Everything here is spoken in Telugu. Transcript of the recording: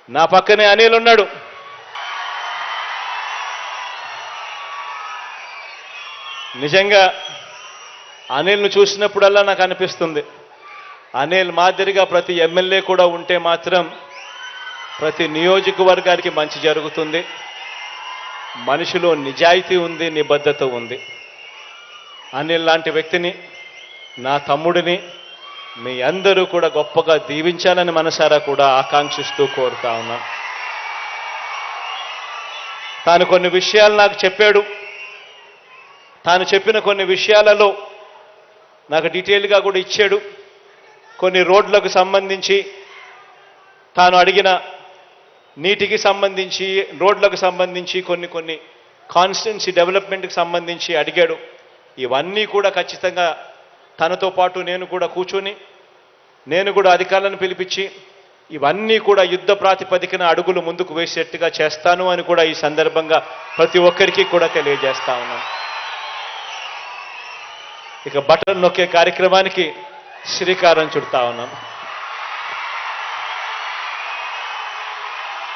నా పక్కనే అనిల్ ఉన్నాడు. నిజంగా అనిల్ను చూసినప్పుడల్లా నాకు అనిపిస్తుంది, అనిల్ మాదిరిగా ప్రతి ఎమ్మెల్యే కూడా ఉంటే మాత్రం ప్రతి నియోజకవర్గానికి మంచి జరుగుతుంది. మనిషిలో నిజాయితీ ఉంది, నిబద్ధత ఉంది. అనిల్ లాంటి వ్యక్తిని, నా తమ్ముడిని మీ అందరూ కూడా గొప్పగా దీవించాలని మనసారా కూడా ఆకాంక్షిస్తూ కోరుతా ఉన్నాను. తాను కొన్ని విషయాలు నాకు చెప్పాడు. తాను చెప్పిన కొన్ని విషయాలలో నాకు డీటెయిల్గా కూడా ఇచ్చాడు. కొన్ని రోడ్లకు సంబంధించి, తాను అడిగిన నీటికి సంబంధించి, రోడ్లకు సంబంధించి, కొన్ని కాన్స్టిట్యున్సీ డెవలప్మెంట్కి సంబంధించి అడిగాడు. ఇవన్నీ కూడా ఖచ్చితంగా తనతో పాటు నేను కూడా కూర్చొని, నేను కూడా అధికారులను పిలిపించి ఇవన్నీ కూడా యుద్ధ ప్రాతిపదికన అడుగులు ముందుకు వేసేట్టుగా చేస్తాను అని కూడా ఈ సందర్భంగా ప్రతి ఒక్కరికి కూడా తెలియజేస్తా ఉన్నాను. ఇక బటన్ నొక్కే కార్యక్రమానికి శ్రీకారం చుడతా ఉన్నాం.